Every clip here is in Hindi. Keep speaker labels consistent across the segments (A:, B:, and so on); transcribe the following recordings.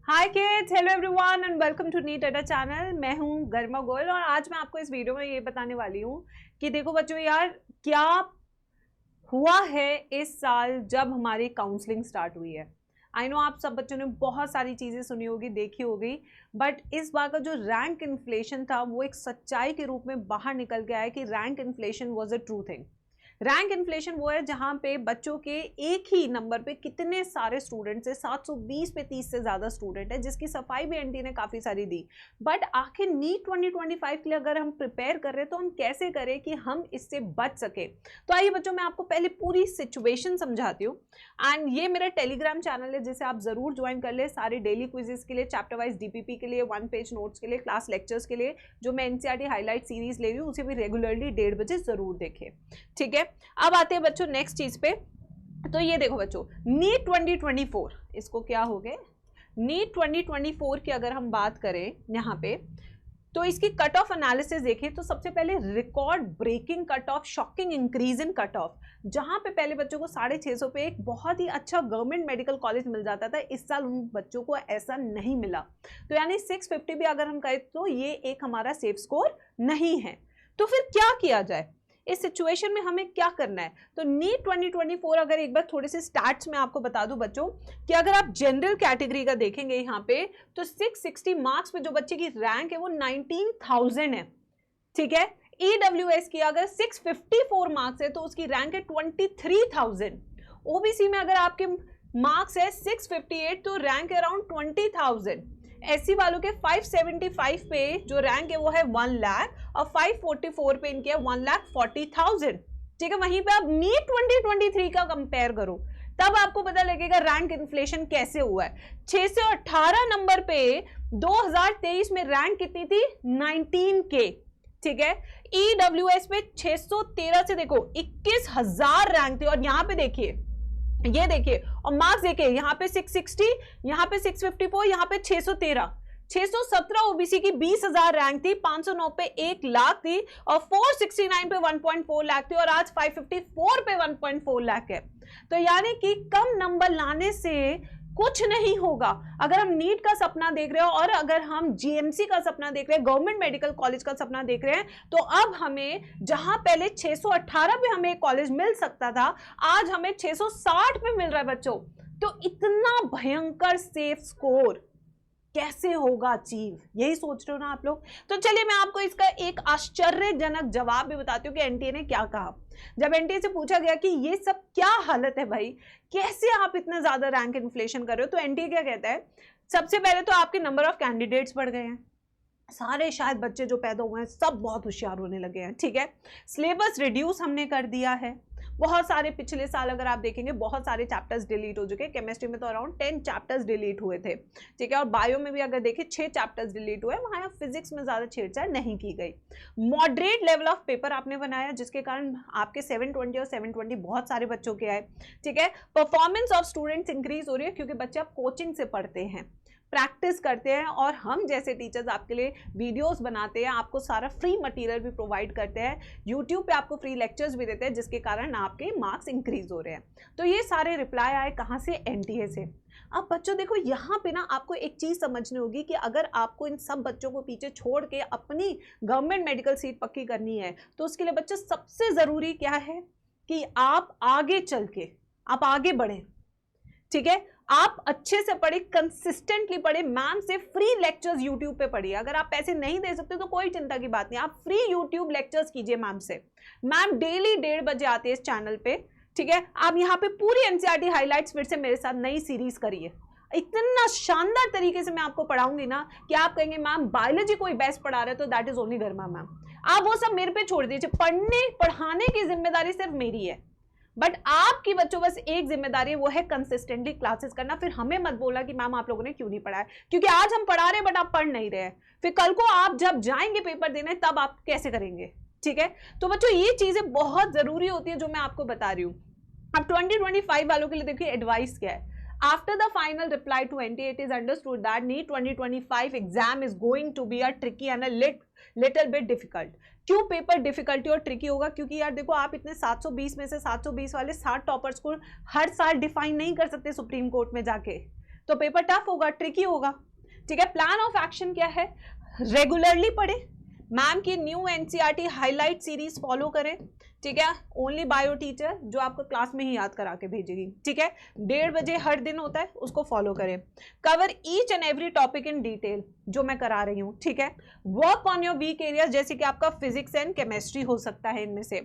A: Hi kids, hello everyone and welcome to NEET Adda channel. मैं हूं गरिमा गोयल और आज मैं आपको इस वीडियो में ये बताने वाली हूं कि देखो बच्चों यार, क्या हुआ है इस साल जब हमारी काउंसलिंग स्टार्ट हुई है। आई नो आप सब बच्चों ने बहुत सारी चीज़ें सुनी होगी, देखी होगी, बट इस बार का जो रैंक इन्फ्लेशन था वो एक सच्चाई के रूप में बाहर निकल के आया कि rank inflation was a true thing. Rank inflation वो है जहां पे बच्चों के एक ही नंबर पे कितने सारे स्टूडेंट्स है, 720 पे 30 से ज़्यादा स्टूडेंट है, जिसकी सफाई भी एनटी ने काफ़ी सारी दी। बट आखिर नीट 2025 के लिए अगर हम प्रिपेयर कर रहे हैं तो हम कैसे करें कि हम इससे बच सके। तो आइए बच्चों, मैं आपको पहले पूरी सिचुएशन समझाती हूँ। एंड ये मेरा टेलीग्राम चैनल है जिसे आप ज़रूर ज्वाइन कर ले, सारे डेली क्विजेस के लिए, चैप्टर वाइज डीपीपी के लिए, 1 पेज नोट्स के लिए, क्लास लेक्चर्स के लिए, जो मैं एनसीईआरटी हाईलाइट सीरीज ले रही हूँ उसे भी रेगुलरली 1:30 बजे ज़रूर देखें। ठीक है, अब आते हैं बच्चों नेक्स्ट चीज पे। तो ये देखो बच्चों, नीट 2024, इसको क्या हो गए, नीट 2024 की अगर हम बात करें यहाँ पे, तो इसकी कट ऑफ एनालिसिस देखें तो सबसे पहले record breaking cut off, shocking increase in cut off. जहां पे पहले बच्चों को 650 पे एक बहुत ही अच्छा गवर्नमेंट मेडिकल कॉलेज मिल जाता था, इस साल उन बच्चों को ऐसा नहीं मिला। तो यानी 650 भी अगर हम कहें तो ये एक हमारा सेफ स्कोर नहीं है। तो फिर क्या किया जाए, इस सिचुएशन में हमें क्या करना है। तो नीट 2024 अगर एक बार थोड़े से स्टैट्स में आपको बता दूं बच्चों कि अगर आप जनरल कैटेगरी का देखेंगे यहाँ पे तो 660 मार्क्स पे जो बच्चे की रैंक है वो 19,000 है। ठीक है, ईडब्ल्यूएस की अगर 654 मार्क्स है तो उसकी रैंक है 23,000। ओबीसी में अगर आपके मार्क्स है 658 तो रैंक है अराउंड 20,000। एससी वालों के 575 पे जो रैंक है वो है 1 लाख और 544 पे इनके 1,40,000। ठीक है, वहीं पे आप नीट 2023 का कंपेयर करो तब आपको पता लगेगा रैंक इन्फ्लेशन कैसे हुआ है। 618 नंबर पे 2023 में रैंक कितनी थी, 19 के। ठीक है, ईडब्ल्यूएस पे 613 से देखो 21,000 रैंक थी और यहां पे देखिए, ये देखिए, और मार्क्स देखिए, यहाँ पे 660, यहाँ पे 654, यहाँ पे 613। 617 ओबीसी की 20,000 रैंक थी, 509 पे 1 लाख थी और 469 पे 1.4 लाख थी और आज 554 पे 1.4 लाख है। तो यानी कि कम नंबर लाने से कुछ नहीं होगा। अगर हम नीट का सपना देख रहे हो और अगर हम जीएमसी का सपना देख रहे हैं, गवर्नमेंट मेडिकल कॉलेज का सपना देख रहे हैं, तो अब हमें जहां पहले 618 पे हमें कॉलेज मिल सकता था, आज हमें 660 पे मिल रहा है बच्चों। तो इतना भयंकर सेफ स्कोर कैसे होगा अचीव, यही सोच रहे हो ना आप लोग। तो चलिए मैं आपको इसका एक आश्चर्यजनक जवाब भी बताती हूँ कि एनटीए ने क्या कहा। जब एनटीए से पूछा गया कि ये सब क्या हालत है भाई, कैसे आप इतना ज्यादा रैंक इन्फ्लेशन कर रहे हो, तो एनटीए क्या कहता है, सबसे पहले तो आपके नंबर ऑफ कैंडिडेट्स बढ़ गए हैं, सारे शायद बच्चे जो पैदा हुए हैं सब बहुत होशियार होने लगे हैं। ठीक है, सिलेबस रिड्यूस हमने कर दिया है, बहुत सारे पिछले साल अगर आप देखेंगे बहुत सारे चैप्टर्स डिलीट हो चुके हैं। केमिस्ट्री में तो अराउंड 10 चैप्टर्स डिलीट हुए थे। ठीक है, और बायो में भी अगर देखें 6 चैप्टर्स डिलीट हुए, वहाँ फिजिक्स में ज़्यादा छेड़छाड़ नहीं की गई। मॉडरेट लेवल ऑफ पेपर आपने बनाया जिसके कारण आपके 720 और 720 बहुत सारे बच्चों के आए। ठीक है, परफॉर्मेंस ऑफ स्टूडेंट्स इंक्रीज हो रही है क्योंकि बच्चे आप कोचिंग से पढ़ते हैं, प्रैक्टिस करते हैं, और हम जैसे टीचर्स आपके लिए वीडियोस बनाते हैं, आपको सारा फ्री मटेरियल भी प्रोवाइड करते हैं, यूट्यूब पे आपको फ्री लेक्चर्स भी देते हैं, जिसके कारण आपके मार्क्स इंक्रीज हो रहे हैं। तो ये सारे रिप्लाई आए कहाँ से, एनटीए से। अब बच्चों देखो यहाँ पे ना आपको एक चीज़ समझनी होगी कि अगर आपको इन सब बच्चों को पीछे छोड़ के अपनी गवर्नमेंट मेडिकल सीट पक्की करनी है तो उसके लिए बच्चों सबसे ज़रूरी क्या है कि आप आगे चल के आप आगे बढ़े। ठीक है, आप अच्छे से पढ़े, कंसिस्टेंटली पढ़े, मैम से फ्री लेक्चर्स यूट्यूब पे पढ़िए। अगर आप पैसे नहीं दे सकते तो कोई चिंता की बात नहीं, आप फ्री यूट्यूब लेक्चर्स कीजिए मैम से। मैम डेली 1:30 बजे आते हैं इस चैनल पे। ठीक है, आप यहाँ पे पूरी एनसीईआरटी हाइलाइट्स फिर से मेरे साथ नई सीरीज करिए, इतना शानदार तरीके से मैं आपको पढ़ाऊंगी ना कि आप कहेंगे मैम बायोलॉजी कोई बेस्ट पढ़ा रहे हो, तो that is only Garima ma'am. आप वो सब मेरे पे छोड़ दीजिए, पढ़ाने की जिम्मेदारी सिर्फ मेरी है, बट आपकी बच्चों बस एक जिम्मेदारी है, वो है कंसिस्टेंटली क्लासेस करना। फिर हमें मत बोला कि मैम आप लोगों ने क्यों नहीं पढ़ाया, क्योंकि आज हम पढ़ा रहे बट आप पढ़ नहीं रहे, फिर कल को आप जब जाएंगे पेपर देने तब आप कैसे करेंगे। ठीक है, तो बच्चों ये चीजें बहुत जरूरी होती है जो मैं आपको बता रही हूँ। अब 2025 वालों के लिए देखिए एडवाइस क्या है। After the final reply to NTA, it is understood that NEET 2025 exam is going to be a tricky and a little bit difficult. क्यों पेपर डिफिकल्टी और ट्रिकी होगा, क्योंकि यार देखो आप इतने 720 में से 720 वाले 60 टॉपर्स को हर साल डिफाइन नहीं कर सकते सुप्रीम कोर्ट में जाके। तो पेपर टफ होगा, ट्रिकी होगा। ठीक है, प्लान ऑफ एक्शन क्या है? रेगुलरली पढ़े, मैम की new NCERT highlight series follow करें। ठीक है, ओनली बायो टीचर जो आपको क्लास में ही याद करा के भेजेगी। ठीक है, 1:30 बजे हर दिन होता है, उसको फॉलो करें। Cover each and every topic in detail जो मैं करा रही हूँ। ठीक है, work on your weak areas, जैसे कि आपका फिजिक्स एंड केमिस्ट्री हो सकता है इनमें से।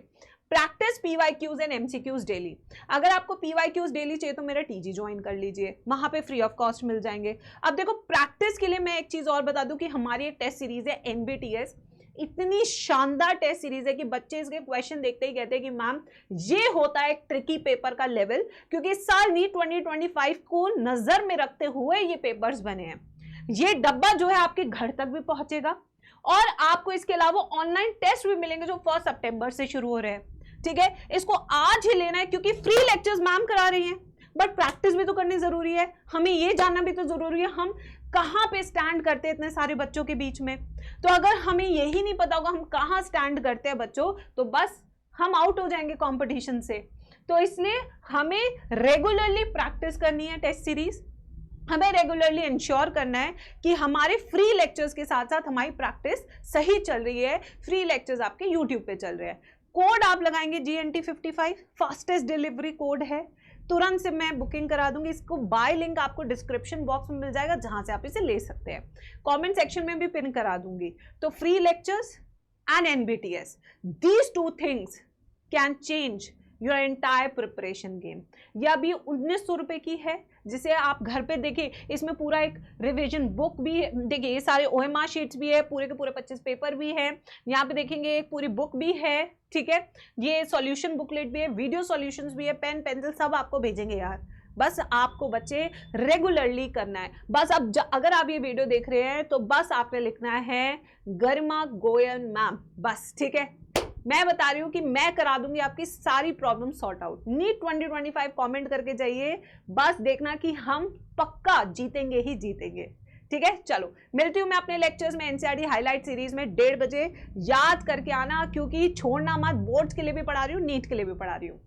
A: Practice PYQs and MCQs daily. अगर आपको पीवाईक्यूज डेली चाहिए तो मेरा टीजी ज्वाइन कर लीजिए, वहां पे फ्री ऑफ कॉस्ट मिल जाएंगे। अब देखो, प्रैक्टिस के लिए मैं एक चीज और बता दूं कि हमारी एक टेस्ट सीरीज है एनबीटीएस, इतनी शानदार टेस्ट सीरीज है कि बच्चे इसके क्वेश्चन देखते ही कहते हैं कि मैम ये होता है एक ट्रिकी पेपर का लेवल, क्योंकि इस साल नीट 2025 को नजर में रखते हुए ये पेपर्स बने हैं। ये डब्बा जो है आपके घर तक भी पहुंचेगा और आपको इसके अलावा ऑनलाइन टेस्ट भी मिलेंगे जो 1 सितंबर से शुरू हो रहे हैं। ठीक है, इसको आज ही लेना है क्योंकि फ्री लेक्चर्स मैम करा रही हैं, बट प्रैक्टिस भी तो करनी जरूरी है। हमें ये जानना भी तो जरूरी है हम कहां पे स्टैंड करते हैं इतने सारे बच्चों के बीच में। तो अगर हमें यही नहीं पता होगा हम कहां स्टैंड करते हैं बच्चों, तो बस हम आउट हो जाएंगे कंपटीशन से। तो इसलिए हमें रेगुलरली प्रैक्टिस करनी है टेस्ट सीरीज, हमें रेगुलरली इंश्योर करना है कि हमारे फ्री लेक्चर्स के साथ साथ हमारी प्रैक्टिस सही चल रही है। फ्री लेक्चर्स आपके यूट्यूब पे चल रहे हैं। कोड आप लगाएंगे GNT55, फास्टेस्ट डिलीवरी कोड है, तुरंत से मैं बुकिंग करा दूंगी। इसको बाय लिंक आपको डिस्क्रिप्शन बॉक्स में मिल जाएगा जहां से आप इसे ले सकते हैं, कमेंट सेक्शन में भी पिन करा दूंगी। तो free lectures and NBTs, these 2 things can change your entire preparation game. यह अभी 1900 रुपए की है, जिसे आप घर पे देखिए। इसमें पूरा एक रिवीजन बुक भी है, देखिए ये सारे OMR शीट्स भी है, पूरे के पूरे 25 पेपर भी है। यहाँ पे देखेंगे एक पूरी बुक भी है। ठीक है, ये सॉल्यूशन बुकलेट भी है, वीडियो सॉल्यूशंस भी है, पेन पेंसिल सब आपको भेजेंगे यार। बस आपको बच्चे रेगुलरली करना है। बस अब अगर आप ये वीडियो देख रहे हैं तो बस आपने लिखना है गरिमा गोयल मैम, बस। ठीक है, मैं बता रही हूं कि मैं करा दूंगी आपकी सारी problem sort out. NEET 2025 comment करके जाइए, बस देखना कि हम पक्का जीतेंगे ही जीतेंगे। ठीक है, चलो मिलती हूं मैं अपने लेक्चर्स में एनसीईआरटी हाईलाइट सीरीज में 1:30 बजे। याद करके आना, क्योंकि छोड़ना मत, बोर्ड्स के लिए भी पढ़ा रही हूँ, नीट के लिए भी पढ़ा रही हूँ।